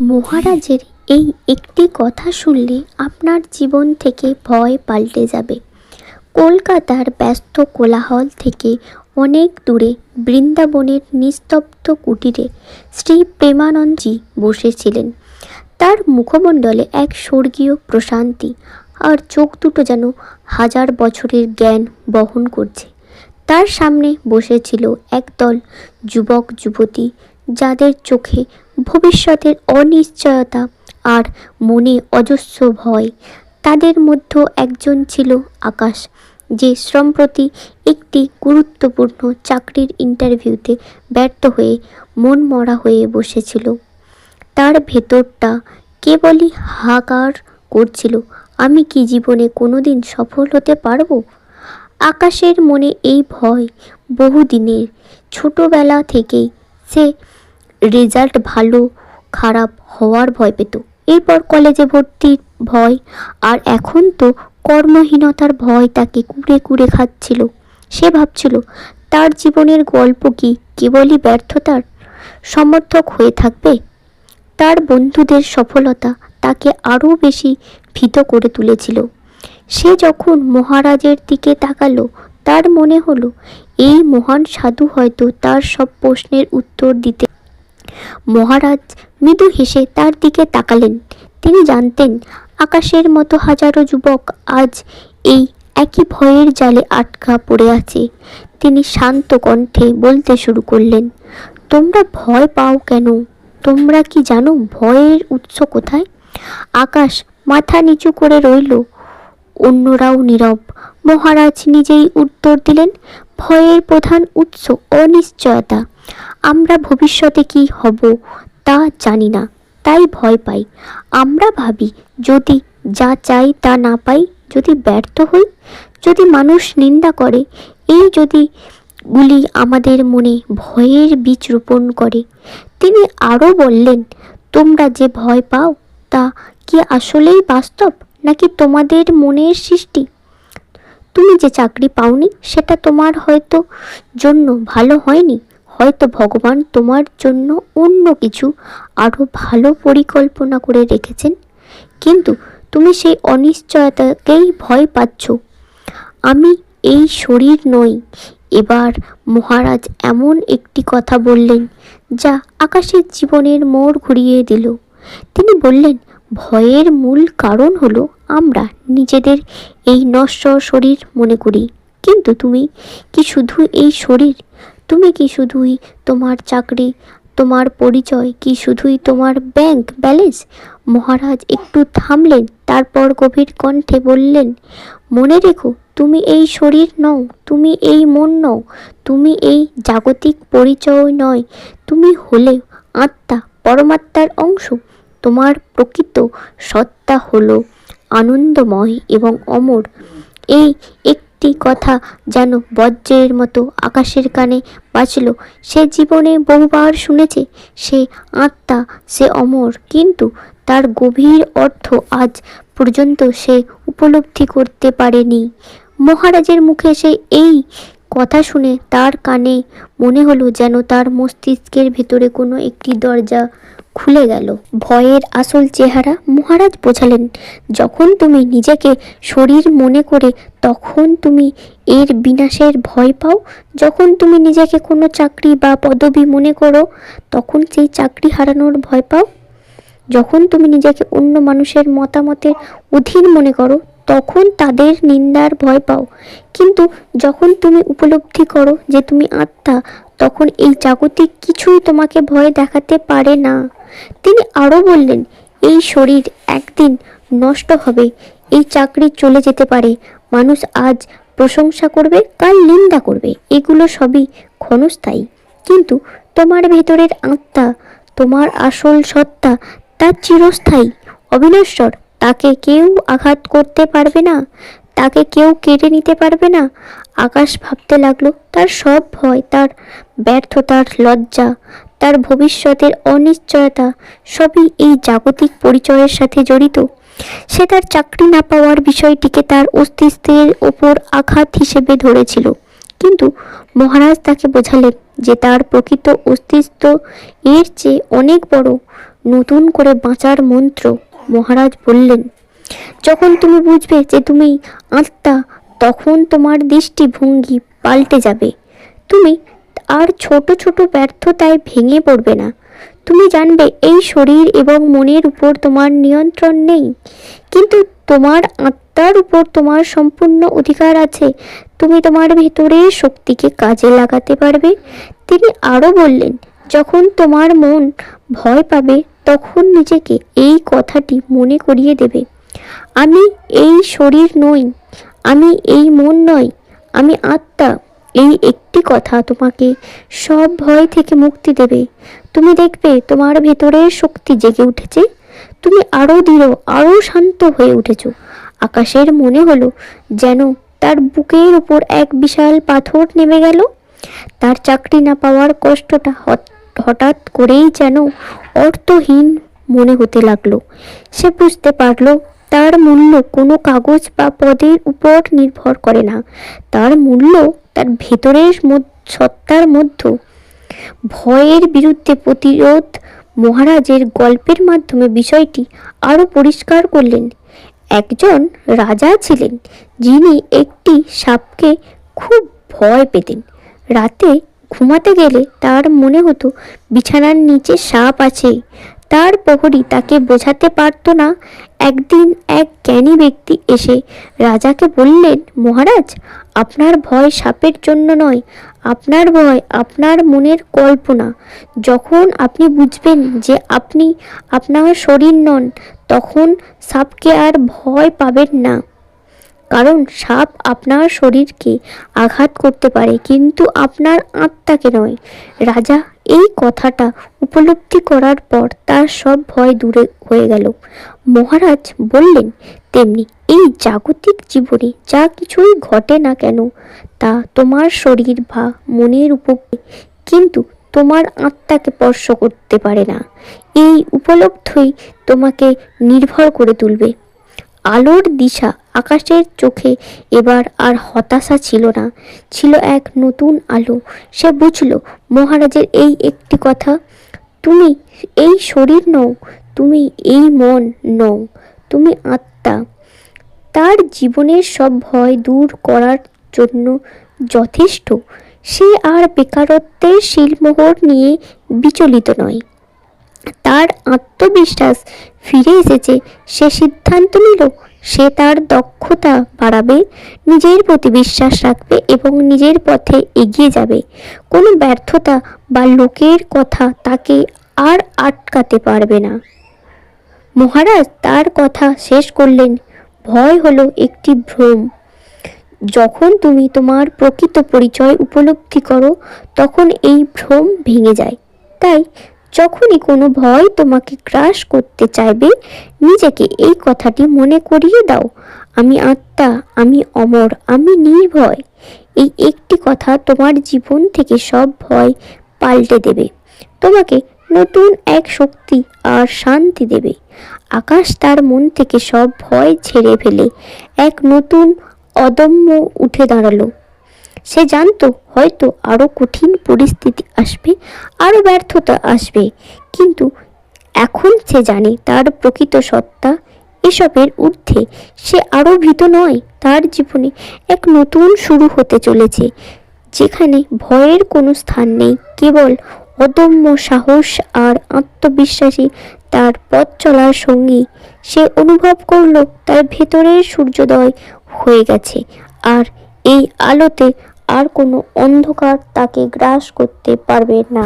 মহারাজের এই একটি কথা শুনলে আপনার জীবন থেকে ভয় পাল্টে যাবে। কলকাতার ব্যস্ত কোলাহল থেকে অনেক দূরে বৃন্দাবনের নিস্তব্ধ কুটিরে শ্রী প্রেমানন্দজি বসেছিলেন। তার মুখমণ্ডলে এক স্বর্গীয় প্রশান্তি, আর চোখ দুটো যেন হাজার বছরের জ্ঞান বহন করছে। তার সামনে বসেছিল একদল যুবক যুবতী, যাদের চোখে ভবিষ্যতের অনিশ্চয়তা আর মনে অজস্র ভয়। তাদের মধ্যে একজন ছিল আকাশ, যে সম্প্রতি একটি গুরুত্বপূর্ণ চাকরির ইন্টারভিউতে ব্যর্থ হয়ে মনমরা হয়ে বসেছিল। তার ভেতরটা কেবলই হাহাকার করছিল, আমি কি জীবনে কোনোদিন সফল হতে পারবো? আকাশের মনে এই ভয় বহুদিনের। ছোটবেলা থেকেই সে রেজাল্ট ভালো খারাপ হওয়ার ভয় পেত, এরপর কলেজে ভর্তির ভয়, আর এখন তো কর্মহীনতার ভয় তাকে কুড়ে কুড়ে খাচ্ছিল। সে ভাবছিল, তার জীবনের গল্প কি কেবলই ব্যর্থতার সমর্থক হয়ে থাকবে? তার বন্ধুদের সফলতা তাকে আরও বেশি ভীত করে তুলেছিল। সে যখন মহারাজের দিকে তাকালো, তার মনে হলো এই মহান সাধু হয়তো তার সব প্রশ্নের উত্তর দিতে। মহারাজ মৃদু হেসে তার দিকে তাকালেন। তিনি জানতেন, আকাশের মতো হাজারো যুবক আজ এই একই ভয়ের জালে আটকা পড়ে আছে। তিনি শান্ত কণ্ঠে বলতে শুরু করলেন, তোমরা ভয় পাও কেন? তোমরা কি জানো ভয়ের উৎস কোথায়? আকাশ মাথা নিচু করে রইল, অন্যরাও নীরব। মহারাজ নিজেই উত্তর দিলেন, ভয়ের প্রধান উৎস অনিশ্চয়তা। আমরা ভবিষ্যতে কি হব তা জানি না, তাই ভয় পাই। আমরা ভাবি, যদি যা চাই তা না পাই, যদি ব্যর্থ হই, যদি মানুষ নিন্দা করে, এই যদিগুলি আমাদের মনে ভয়ের বীজ রোপণ করে। তিনি আরও বললেন, তোমরা যে ভয় পাও তা কি আসলেই বাস্তব, নাকি তোমাদের মনের সৃষ্টি? তুমি যে চাকরি পাওনি, সেটা তোমার হয়তো জন্য ভালো হয়নি, হয়তো ভগবান তোমার জন্য অন্য কিছু আরও ভালো পরিকল্পনা করে রেখেছেন, কিন্তু তুমি সেই অনিশ্চয়তাকেই ভয় পাচ্ছ। আমি এই শরীর নই। এবার মহারাজ এমন একটি কথা বললেন, যা আকাশের জীবনের মোড় ঘুরিয়ে দিল। তিনি বললেন, ভয়ের মূল কারণ হলো আমরা নিজেদের এই নশ্বর শরীর মনে করি। কিন্তু তুমি কি শুধু এই শরীর? তুমি কি শুধুই তোমার চাকরি, তোমার পরিচয়, কি শুধুই তোমার ব্যাংক ব্যালেন্স? মহারাজ একটু থামলেন, তারপর গভীর কণ্ঠে বললেন, মনে রেখো, তুমি এই শরীর নও, তুমি এই মন নও, তুমি এই জাগতিক পরিচয় নয়। তুমি হলে আত্মা, পরমাত্মার অংশ। তোমার প্রকৃত সত্তা হলো আনন্দময় এবং অমর। এই একটি কথা যেন বজ্রের মতো আকাশের কানে বাজল। সে জীবনে বহুবার শুনেছে, সে আত্মা, সে অমর, কিন্তু তার গভীর অর্থ আজ পর্যন্ত সে উপলব্ধি করতে পারেনি। মহারাজের মুখে সে এই কথা শুনে তার কানে মনে হলো যেন তার মস্তিষ্কের ভেতরে কোনো একটি দরজা খুলে গেল। ভয়ের আসল চেহারা মহারাজ বোঝালেন, যখন তুমি নিজেকে শরীর মনে করে, তখন তুমি এর বিনাশের ভয় পাও। যখন তুমি নিজেকে কোনো চাকরি বা পদবি মনে করো, তখন সেই চাকরি হারানোর ভয় পাও। যখন তুমি নিজেকে অন্য মানুষের মতামতের অধীন মনে করো, তখন তাদের নিন্দার ভয় পাও। কিন্তু যখন তুমি উপলব্ধি করো যে তুমি আত্মা, তখন এই জাগতিক কিছুই তোমাকে ভয় দেখাতে পারে না। তিনি আরও বললেন, এই শরীর একদিন নষ্ট হবে, এই চাকরি চলে যেতে পারে, মানুষ আজ প্রশংসা করবে, কাল নিন্দা করবে, এগুলো সবই ক্ষণস্থায়ী। কিন্তু তোমার ভেতরের আত্মা, তোমার আসল সত্তা, তা চিরস্থায়ী, অবিনশ্বর। তাকে কেউ আঘাত করতে পারবে না, তাকে কেউ কেড়ে নিতে পারবে না। আকাশ ভাবতে লাগলো, তার সব ভয়, তার ব্যর্থতার লজ্জা, তার ভবিষ্যতের অনিশ্চয়তা সবই এই জাগতিক পরিচয়ের সাথে জড়িত। সে তার চাকরি না পাওয়ার বিষয়টিকে তার অস্তিত্বের ওপর আঘাত হিসেবে ধরেছিল, কিন্তু মহারাজ তাকে বোঝালেন যে তার প্রকৃত অস্তিত্ব এর চেয়ে অনেক বড়। নতুন করে বাঁচার মন্ত্র। মহারাজ বললেন, যখন তুমি বুঝবে যে তুমি আত্মা, তখন তোমার দৃষ্টিভঙ্গি পাল্টে যাবে। তুমি আর ছোট ছোট ব্যর্থতায় ভেঙে পড়বে না। তুমি জানবে এই শরীর এবং মনের উপর তোমার নিয়ন্ত্রণ নেই, কিন্তু তোমার আত্মার উপর তোমার সম্পূর্ণ অধিকার আছে। তুমি তোমার ভেতরের শক্তিকে কাজে লাগাতে পারবে। তিনি আরও বললেন, যখন তোমার মন ভয় পাবে, তখন নিজেকে এই কথাটি মনে করিয়ে দেবে, আমি এই শরীর নই, আমি এই মন নই, আমি আত্মা। এই একটি কথা তোমাকে সব ভয় থেকে মুক্তি দেবে। তুমি দেখবে তোমার ভেতরের শক্তি জেগে উঠেছে। তুমি আরও দৃঢ়, আরও শান্ত হয়ে উঠেছ। আকাশের মনে হলো যেন তার বুকের উপর এক বিশাল পাথর নেমে গেল। তার চাকরি না পাওয়ার কষ্টটা হঠাৎ করেই যেন অর্থহীন মনে হতে লাগলো। সে বুঝতে পারলো তার মূল্য কোনো কাগজ বা পদের উপর নির্ভর করে না। তার মূল্য তার ভেতরের সত্তার মধ্যে। ভয়ের বিরুদ্ধে প্রতিরোধ। মহারাজের গল্পের মাধ্যমে বিষয়টি আরও পরিষ্কার করলেন। একজন রাজা ছিলেন যিনি একটি সাপকে খুব ভয় পেতেন। রাতে ঘুমাতে গেলে তার মনে হতো বিছানার নিচে সাপ আছে। তার প্রহরী তাকে বোঝাতে পারত না। একদিন এক জ্ঞানী ব্যক্তি এসে রাজাকে বললেন, মহারাজ, আপনার ভয় সাপের জন্য নয়, আপনার ভয় আপনার মনের কল্পনা। যখন আপনি বুঝবেন যে আপনি আপনার শরীর নন, তখন সাপকে আর ভয় পাবেন না। কারণ সাপ আপনার শরীরকে আঘাত করতে পারে, কিন্তু আপনার আত্মাকে নয়। রাজা এই কথাটা উপলব্ধি করার পর তার সব ভয় দূরে হয়ে গেল। মহারাজ বললেন, তেমনি এই জাগতিক জীবনে যা কিছুই ঘটে না কেন, তা তোমার শরীর বা মনের উপর, কিন্তু তোমার আত্মাকে স্পর্শ করতে পারে না। এই উপলব্ধিই তোমাকে নির্ভর করে তুলবে। আলোর দিশা। আকাশের চোখে এবার আর হতাশা ছিল না, ছিল এক নতুন আলো। সে বুঝল মহারাজের এই একটি কথা, তুমি এই শরীর নও, তুমি এই মন নও, তুমি আত্মা। তার জীবনের সব ভয় দূর করার জন্য যথেষ্ট। সে আর বেকারত্বের শিলমোহর নিয়ে বিচলিত নয়। তার আত্মবিশ্বাস ফিরে এসেছে। সে সিদ্ধান্ত নিল সে তার দক্ষতা বাড়াবে, নিজের প্রতি বিশ্বাস রাখবে এবং নিজের পথে এগিয়ে যাবে। কোনো ব্যর্থতা বা লোকের কথা তাকে আর আটকাতে পারবে না। মহারাজ তার কথা শেষ করলেন, ভয় হলো একটি ভ্রম। যখন তুমি তোমার প্রকৃত পরিচয় উপলব্ধি করো, তখন এই ভ্রম ভেঙে যায়। তাই যখনই কোনো ভয় তোমাকে গ্রাস করতে চাইবে, নিজেকে এই কথাটি মনে করিয়ে দাও, আমি আত্মা, আমি অমর, আমি নির্ভয়। এই একটি কথা তোমার জীবন থেকে সব ভয় পাল্টে দেবে, তোমাকে নতুন এক শক্তি আর শান্তি দেবে। আকাশ তার মন থেকে সব ভয় ঝেড়ে ফেলে এক নতুন অদম্য উঠে দাঁড়ালো। সে জানতো হয়তো আরও কঠিন পরিস্থিতি আসবে, আরও ব্যর্থতা আসবে, কিন্তু এখন সে জানে তার প্রকৃত সত্তা এসবের ঊর্ধ্বে। সে আরও ভীত নয়। তার জীবনে এক নতুন শুরু হতে চলেছে, যেখানে ভয়ের কোনো স্থান নেই, কেবল অদম্য সাহস আর আত্মবিশ্বাসী তার পথ চলার সঙ্গী। সে অনুভব করল তার ভেতরের সূর্যোদয় হয়ে গেছে, আর এই আলোতে আর কোনো অন্ধকার তাকে গ্রাস করতে পারবে না।